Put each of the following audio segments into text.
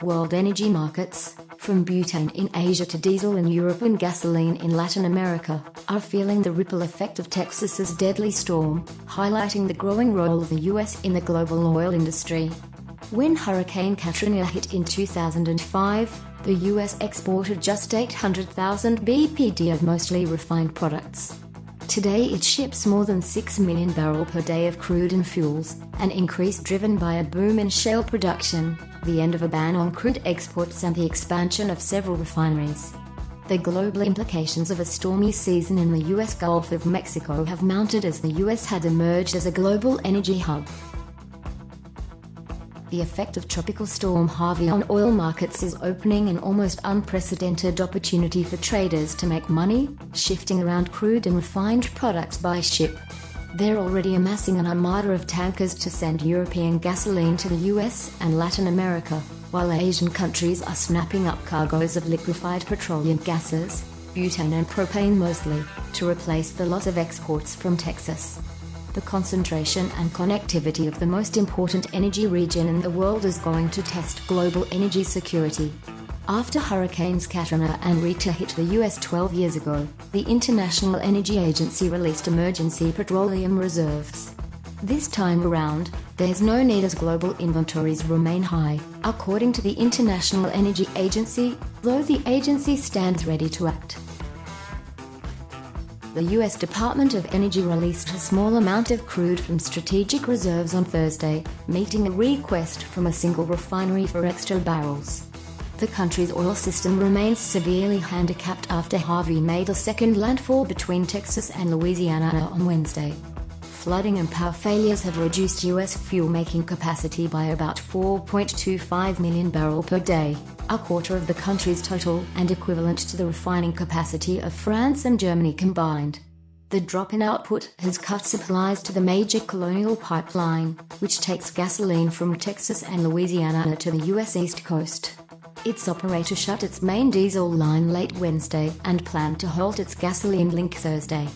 World energy markets, from butane in Asia to diesel in Europe and gasoline in Latin America, are feeling the ripple effect of Texas's deadly storm, highlighting the growing role of the US in the global oil industry. When Hurricane Katrina hit in 2005, the US exported just 800,000 bpd of mostly refined products. Today it ships more than 6 million barrels per day of crude and fuels, an increase driven by a boom in shale production, the end of a ban on crude exports and the expansion of several refineries. The global implications of a stormy season in the US Gulf of Mexico have mounted as the US had emerged as a global energy hub. The effect of Tropical Storm Harvey on oil markets is opening an almost unprecedented opportunity for traders to make money, shifting around crude and refined products by ship. They're already amassing an armada of tankers to send European gasoline to the US and Latin America, while Asian countries are snapping up cargoes of liquefied petroleum gases, butane and propane mostly, to replace the loss of exports from Texas. The concentration and connectivity of the most important energy region in the world is going to test global energy security. After Hurricanes Katrina and Rita hit the US 12 years ago, the International Energy Agency released emergency petroleum reserves. This time around, there's no need as global inventories remain high, according to the International Energy Agency, though the agency stands ready to act. The U.S. Department of Energy released a small amount of crude from strategic reserves on Thursday, meeting a request from a single refinery for extra barrels. The country's oil system remains severely handicapped after Harvey made a second landfall between Texas and Louisiana on Wednesday. Flooding and power failures have reduced U.S. fuel-making capacity by about 4.25 million barrels per day, a quarter of the country's total and equivalent to the refining capacity of France and Germany combined. The drop in output has cut supplies to the major Colonial Pipeline, which takes gasoline from Texas and Louisiana to the U.S. East Coast. Its operator shut its main diesel line late Wednesday and planned to halt its gasoline link Thursday.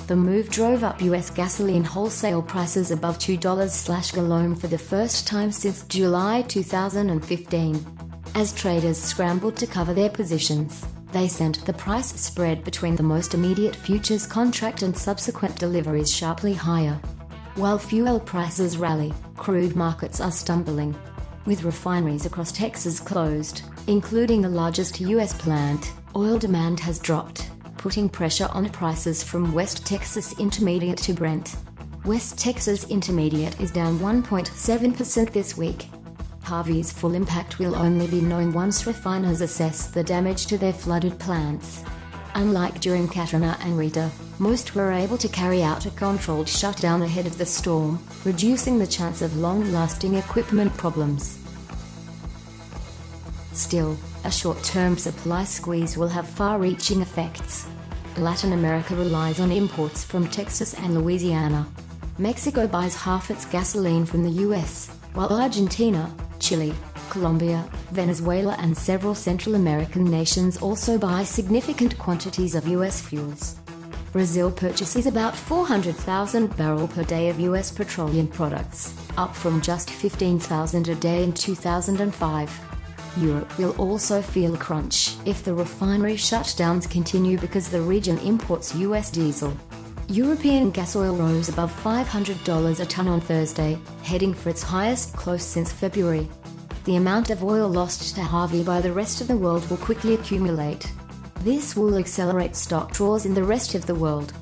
The move drove up U.S. gasoline wholesale prices above $2/gallon for the first time since July 2015. As traders scrambled to cover their positions, they sent the price spread between the most immediate futures contract and subsequent deliveries sharply higher. While fuel prices rally, crude markets are stumbling. With refineries across Texas closed, including the largest U.S. plant, oil demand has dropped, putting pressure on prices from West Texas Intermediate to Brent. West Texas Intermediate is down 1.7% this week. Harvey's full impact will only be known once refiners assess the damage to their flooded plants. Unlike during Katrina and Rita, most were able to carry out a controlled shutdown ahead of the storm, reducing the chance of long-lasting equipment problems. Still, a short-term supply squeeze will have far-reaching effects. Latin America relies on imports from Texas and Louisiana. Mexico buys half its gasoline from the U.S., while Argentina, Chile, Colombia, Venezuela and several Central American nations also buy significant quantities of U.S. fuels. Brazil purchases about 400,000 barrels per day of U.S. petroleum products, up from just 15,000 a day in 2005. Europe will also feel a crunch if the refinery shutdowns continue because the region imports U.S. diesel. European gas oil rose above $500 a ton on Thursday, heading for its highest close since February. The amount of oil lost to Harvey by the rest of the world will quickly accumulate. This will accelerate stock draws in the rest of the world.